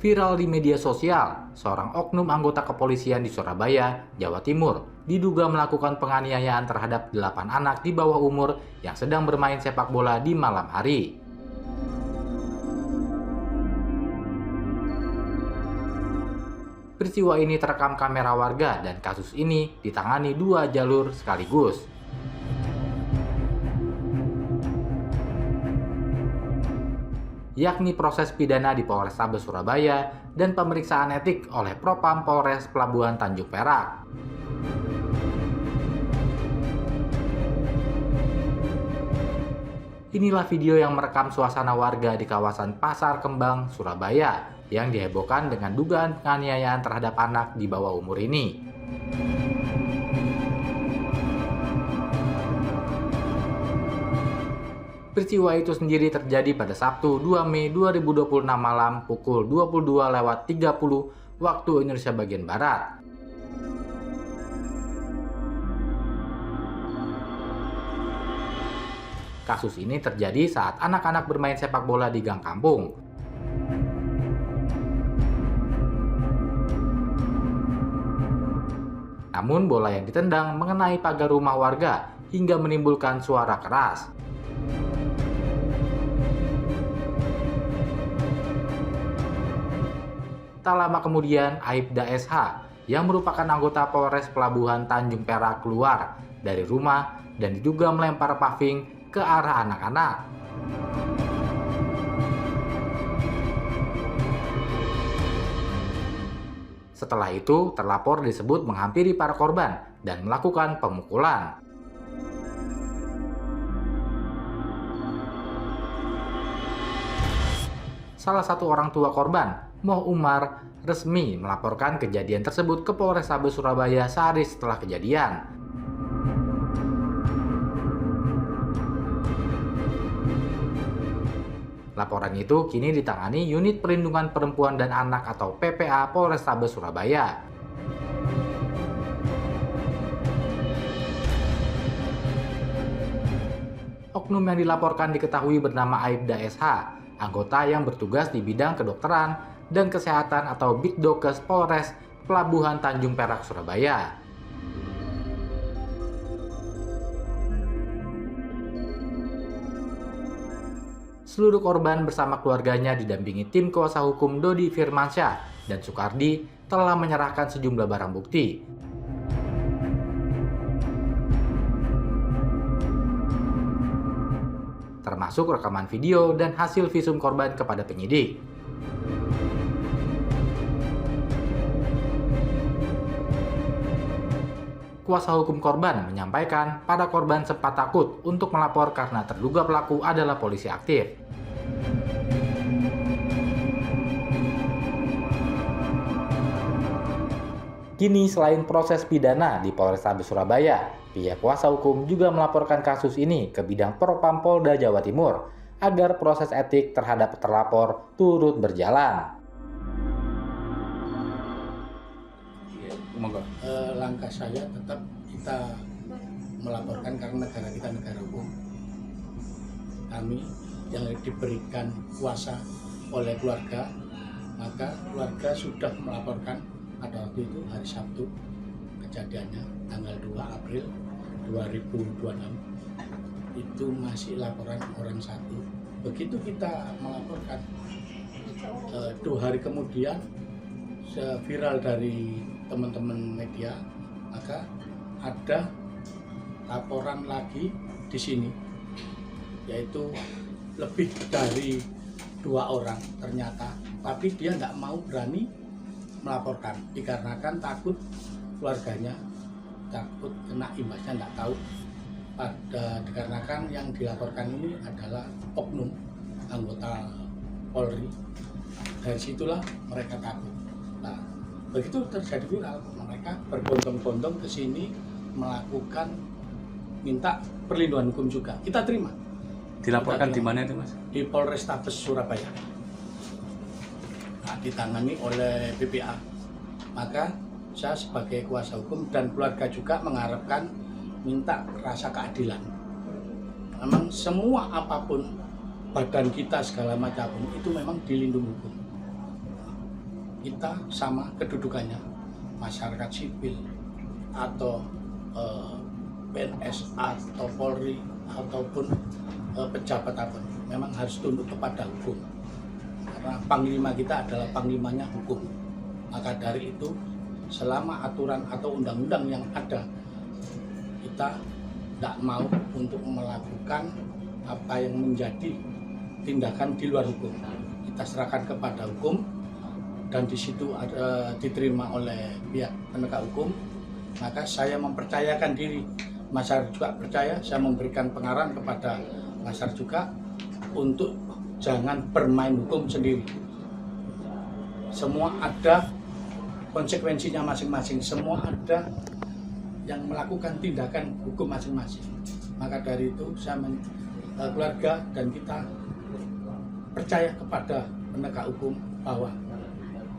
Viral di media sosial, seorang oknum anggota kepolisian di Surabaya, Jawa Timur, diduga melakukan penganiayaan terhadap 8 anak di bawah umur yang sedang bermain sepak bola di malam hari. Peristiwa ini terekam kamera warga dan kasus ini ditangani 2 jalur sekaligus, yakni proses pidana di Polrestabes Surabaya dan pemeriksaan etik oleh Propam Polres Pelabuhan Tanjung Perak. Inilah video yang merekam suasana warga di kawasan Pasar Kembang, Surabaya, yang dihebohkan dengan dugaan penganiayaan terhadap anak di bawah umur ini. Peristiwa itu sendiri terjadi pada Sabtu 2 Mei 2026 malam pukul 22.30 waktu Indonesia bagian Barat. Kasus ini terjadi saat anak-anak bermain sepak bola di gang kampung. Namun bola yang ditendang mengenai pagar rumah warga hingga menimbulkan suara keras. Tak lama kemudian, Aibda SH yang merupakan anggota Polres Pelabuhan Tanjung Perak keluar dari rumah dan diduga melempar paving ke arah anak-anak. Setelah itu, terlapor disebut menghampiri para korban dan melakukan pemukulan. Salah satu orang tua korban, Moh Umar, resmi melaporkan kejadian tersebut ke Polrestabes Surabaya sehari setelah kejadian. Laporan itu kini ditangani Unit Perlindungan Perempuan dan Anak atau PPA Polrestabes Surabaya. Oknum yang dilaporkan diketahui bernama Aibda SH, anggota yang bertugas di bidang kedokteran dan kesehatan atau Bidokes Polres Pelabuhan Tanjung Perak, Surabaya. Seluruh korban bersama keluarganya didampingi tim kuasa hukum Dodi Firmansyah dan Sukardi telah menyerahkan sejumlah barang bukti. Termasuk rekaman video dan hasil visum korban kepada penyidik. Kuasa hukum korban menyampaikan pada korban sempat takut untuk melapor karena terduga pelaku adalah polisi aktif. Kini selain proses pidana di Polrestabes Surabaya, pihak kuasa hukum juga melaporkan kasus ini ke bidang Propam Polda Jawa Timur agar proses etik terhadap terlapor turut berjalan. Langkah saya tetap kita melaporkan karena negara kita negara hukum. Kami yang diberikan kuasa oleh keluarga, maka keluarga sudah melaporkan pada waktu itu hari Sabtu kejadiannya tanggal 2 April 2026 itu masih laporan orang satu. Begitu kita melaporkan 2 hari kemudian viral dari teman-teman media, maka ada laporan lagi di sini, yaitu lebih dari 2 orang ternyata, tapi dia tidak mau berani melaporkan dikarenakan takut keluarganya takut kena imbasnya, tidak tahu. Dikarenakan yang dilaporkan ini adalah oknum anggota Polri, dari situlah mereka takut. Nah, begitu terjadi viral, mereka berbondong-bondong ke sini melakukan minta perlindungan hukum juga. Kita terima. Dilaporkan di mana itu, Mas? Di Polrestabes Surabaya. Nah, ditangani oleh PPA. Maka saya sebagai kuasa hukum dan keluarga juga mengharapkan minta rasa keadilan. Memang semua apapun badan kita segala macam itu memang dilindungi hukum. kita sama kedudukannya, masyarakat sipil atau PNS atau Polri ataupun pejabat apapun, memang harus tunduk kepada hukum. Karena panglima kita adalah panglimanya hukum. Maka dari itu, selama aturan atau undang-undang yang ada, kita tidak mau untuk melakukan apa yang menjadi tindakan di luar hukum. Kita serahkan kepada hukum, dan di situ diterima oleh pihak penegak hukum. Maka saya mempercayakan diri, masyarakat juga percaya, saya memberikan pengarahan kepada masyarakat juga untuk jangan bermain hukum sendiri. Semua ada konsekuensinya masing-masing, semua ada yang melakukan tindakan hukum masing-masing. Maka dari itu saya keluarga dan kita percaya kepada penegak hukum, bahwa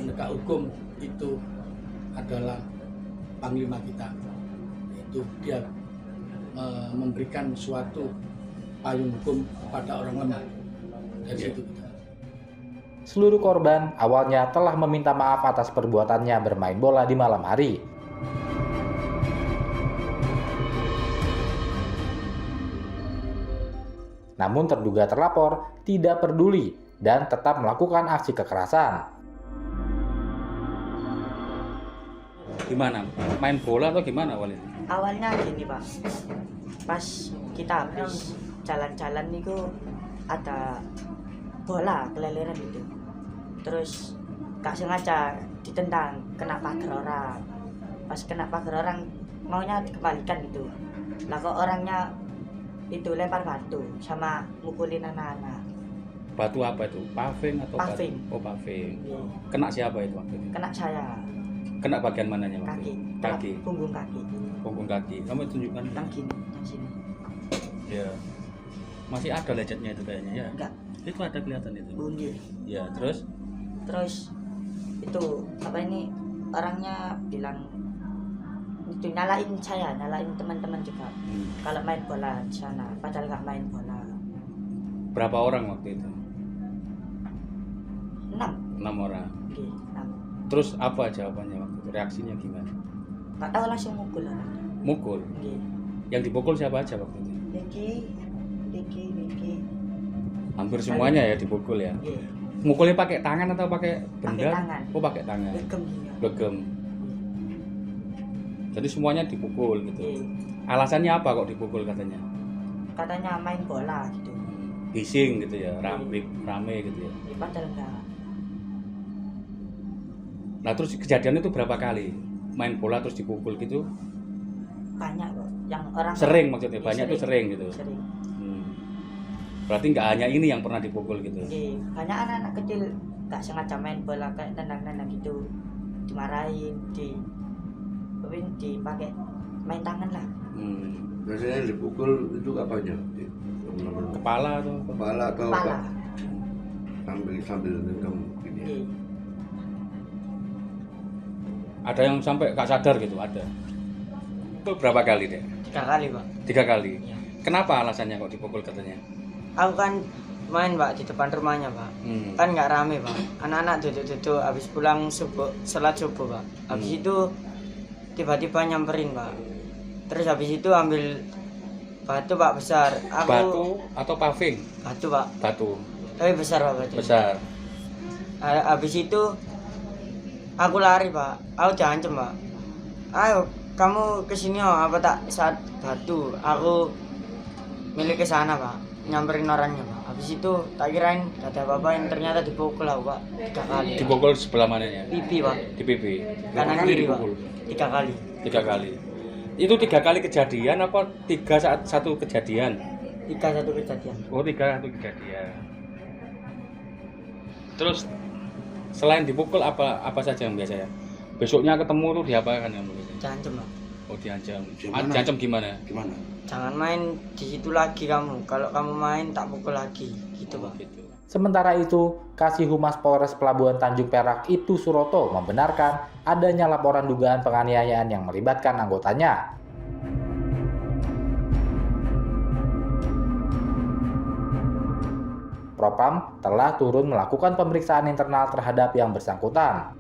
penegak hukum itu adalah panglima kita. Itu dia memberikan suatu payung hukum kepada orang lemah. Dari situ kita. Seluruh korban awalnya telah meminta maaf atas perbuatannya bermain bola di malam hari. Namun terduga terlapor tidak peduli dan tetap melakukan aksi kekerasan. Gimana? Main bola atau gimana awalnya? Awalnya gini Pak, pas kita habis jalan-jalan itu ada bola keleleran gitu, terus gak sengaja ditendang, kena pagar orang. Pas kena pagar orang maunya dikembalikan gitu, lah kok orangnya itu lempar batu sama mukulin anak-anak. Batu apa itu? Paving atau Paving. batu? Oh, paving. Iya. Kena siapa itu waktu itu? Kena saya, Kena bagian mananya waktu kaki, itu? Kaki. punggung kaki, Punggung kaki. Kamu tunjukkan. yang gini, yang sini. Ya. Masih ada lecetnya itu kayaknya ya. Enggak, Itu ada kelihatan itu. bunyi. Ya, terus Terus itu apa ini, orangnya bilang itu nyalain saya, nyalain teman-teman juga kalau main bola di sana, padahal nggak main bola. berapa orang waktu itu? 6. 6 orang. Oke, 6. Terus apa jawabannya waktu itu? Reaksinya gimana? Nggak tahu, langsung mukul orangnya. Mukul. Oke. Yang dipukul siapa aja waktu itu? Niki. Hampir semuanya ya dipukul ya. Oke. Mukulnya pakai tangan atau pakai benda? Pakai tangan. Oh, pakai tangan. Legem gini. Legem. Jadi semuanya dipukul gitu. Oke. Alasannya apa kok dipukul katanya? Katanya main bola gitu. Bising gitu ya, rame gitu ya. Ya, padahal enggak. Nah, terus kejadian itu berapa kali? Main bola terus dipukul gitu? Banyak kok yang orang Sering maksudnya, Iya, banyak tuh sering gitu. Sering. Berarti nggak hanya ini yang pernah dipukul gitu. Oke, banyak anak-anak kecil nggak sengaja main bola kayak tendang-tendang gitu, dimarahin, dipakai main tangan lah. Biasanya yang dipukul itu apanya? Kepala atau Kepala atau Kepala. apa? Sambil nendang gini. Oke. ada yang sampai nggak sadar gitu, ada. Itu berapa kali deh? 3 kali Pak. 3 kali. Iya. Kenapa alasannya kok dipukul katanya? Aku kan main Pak di depan rumahnya Pak. Kan nggak rame Pak. Anak-anak duduk-duduk habis pulang subuh, sholat subuh Pak. Habis itu tiba-tiba nyamperin Pak. Terus habis itu ambil batu Pak besar. Batu atau paving? Batu Pak. Batu. Tapi besar Pak batu. Besar. Habis itu aku lari Pak. Aku diancam Pak. Ayo kamu kesini apa tak saat batu. Aku milik ke sana Pak. Nyamperin orangnya Pak. Habis itu tak kirain gak ada apa-apa, yang ternyata dipukul aku Pak 3 kali. Dipukul sebelah mananya? Pipi Pak. Di pipi. Kanan Berapa kali kiri Pak. dipukul? 3 kali. 3 kali. Itu 3 kali kejadian apa 3 saat satu kejadian? 3 satu kejadian. Oh, 3 satu kejadian. Terus selain dipukul apa saja yang biasa ya? Besoknya ketemu tuh diapakan yang begitu? Diancam Pak. Oh, diancam. Gimana? Diancam gimana? Gimana? Jangan main di situ lagi kamu. Kalau kamu main tak pukul lagi. Gitu Pak. Gitu. Sementara itu, Kasih Humas Polres Pelabuhan Tanjung Perak Ibtu Suroto membenarkan adanya laporan dugaan penganiayaan yang melibatkan anggotanya. Propam telah turun melakukan pemeriksaan internal terhadap yang bersangkutan.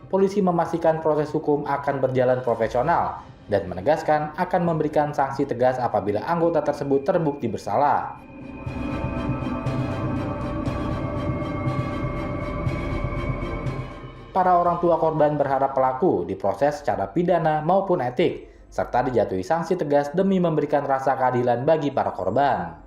polisi memastikan proses hukum akan berjalan profesional dan menegaskan akan memberikan sanksi tegas apabila anggota tersebut terbukti bersalah. Para orang tua korban berharap pelaku diproses secara pidana maupun etik, serta dijatuhi sanksi tegas demi memberikan rasa keadilan bagi para korban.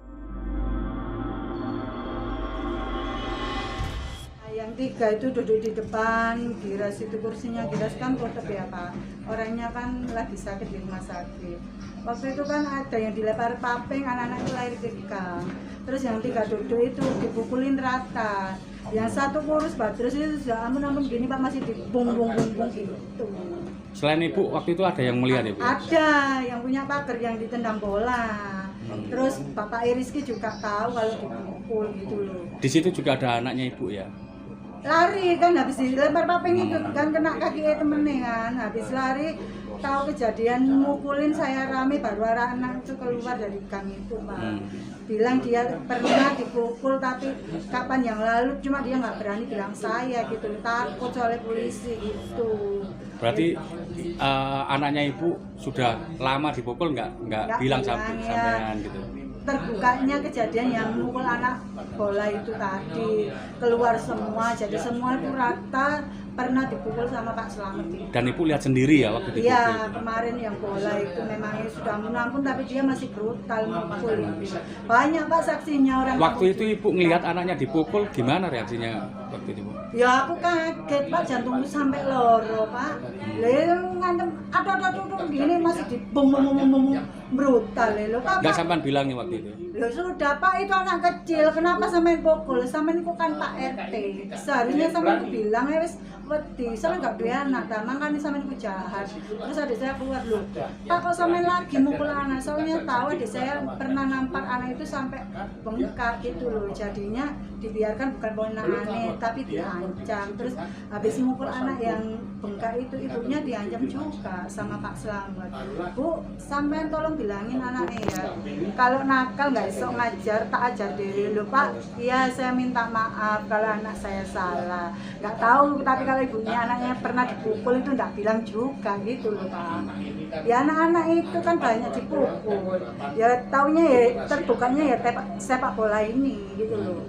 Yang 3 itu duduk di depan, giras itu kursinya, giras kan tetap ya Pak. Orangnya kan lagi sakit di rumah sakit. Waktu itu kan ada yang dilempar paping, anak-anak itu lahir ke gang. Terus yang 3 duduk itu dipukulin rata. Yang 1 kurus Pak, terus itu sudah ampun gini Pak, masih dibung-bung gitu. Selain ibu, waktu itu ada yang melihat ibu? Ada yang punya pagar yang ditendang bola. Terus Bapak Iriski juga tahu kalau dipukul gitu loh. Di situ juga ada anaknya ibu ya? Lari kan habis dilempar paping itu kan kena kaki temennya kan, habis lari tahu kejadian mukulin saya rame, baru anak itu keluar dari gang itu Pak. Bilang dia pernah dipukul tapi kapan yang lalu, cuma dia nggak berani bilang saya gitu, takut soalnya polisi gitu. Berarti anaknya ibu sudah lama dipukul nggak bilang sampean gitu? Terbukanya kejadian yang mukul anak bola itu tadi keluar semua, jadi semua itu rata pernah dipukul sama Pak Slamet. Dan ibu lihat sendiri ya waktu dipukul? Iya, kemarin yang bola itu memang sudah ampun tapi dia masih brutal mukul. Banyak Pak saksinya orang. Waktu itu ibu ngelihat anaknya dipukul, gimana reaksinya waktu itu Bu? Ya aku kaget Pak, jantungku sampai loro Pak. Lha ngantem ada gini masih dibom brutal lho Pak. Nggak sampean bilang nih waktu itu? Loh sudah Pak, itu anak kecil, kenapa sampean pukul? Sampean itu kan Pak RT. Seharusnya sampean bilang ya wis wedi, sampean enggak duwe anak, ta mangkane sampean itu jahat. Terus adik saya keluar loh. Pak kok sampean lagi mukul anak? Soalnya tahu adik saya pernah nampar anak itu sampai bengkak gitu loh. Jadinya dibiarkan bukan aneh tapi diancam. Terus habis mukul anak yang bengkak itu ibunya diancam juga sama Pak Slamet. Bu, sampean tolong bilangin anaknya ya. Kalau nakal nggak esok ngajar, tak ajar diri lho Pak. Iya saya minta maaf kalau anak saya salah. Nggak tahu, tapi kalau ibunya anaknya pernah dipukul itu nggak bilang juga gitu loh Pak. Ya anak-anak itu kan banyak dipukul. Ya taunya ya terbukanya ya sepak bola ini gitu loh.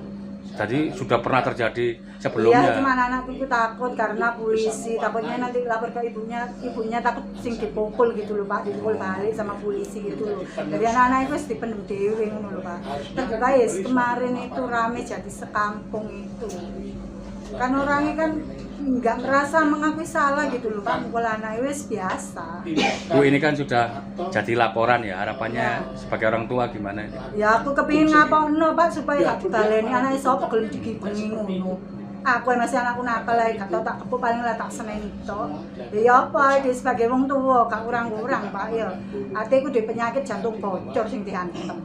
Jadi sudah pernah terjadi sebelumnya? Iya, cuma anak-anakku itu takut karena polisi, takutnya nanti lapor ke ibunya takut sing dipukul gitu loh Pak, dipukul balik sama polisi gitu loh. Jadi anak-anak itu harus dipendem dewe ngono loh Pak. Terbuka ya kemarin itu rame jadi sekampung itu. Kan orangnya kan nggak merasa mengakui salah gitu loh Pak, mukul anak wis biasa. Bu, ini kan sudah jadi laporan ya, harapannya sebagai orang tua gimana? Ya aku kepingin ngapokno Pak supaya gak dibaleni anake sapa gelem digibengi ngono. Aku masih anakku nakal lagi, gak tau tak kepuk paling lah tak seneni tok. Ya apa, dia sebagai wong tua, gak kurang-kurang Pak ya. Atiku di penyakit jantung bocor sing diantem.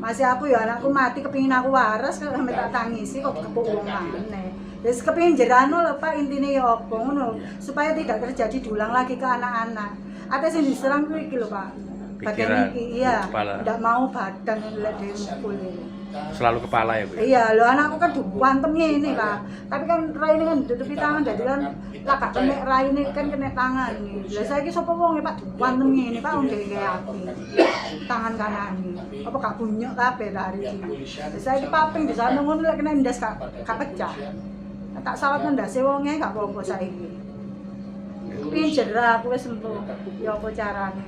Masih aku ya anakku mati kepingin aku waras kalau sampe tak tangisi kok kepuk wong maneh. Wis kepingin jerano lho Pak, intine ya apa ngono supaya tidak terjadi diulang lagi ke anak-anak. Ate sing diserang kuwi iki lho Pak. Bagian iki iya, ndak mau badan lek dimukul. Selalu kepala ya Bu? Iya, lho anakku kan diantem ngene Pak. Tapi kan raine kan ditutupi tangan jadi kan lagak kena raine kan kena tangan. Lah saiki sapa wong Pak diantem ngene Pak wong dhewe ati. Tangan kanan. Apa gak bunyok kabeh hari iki. Lah saiki paping di sana ngono lek kena ndas gak pecah. Tak sawat ndase wonge gak apa-apa saiki. Piye jerah aku wis sembuh. Ya apa carane?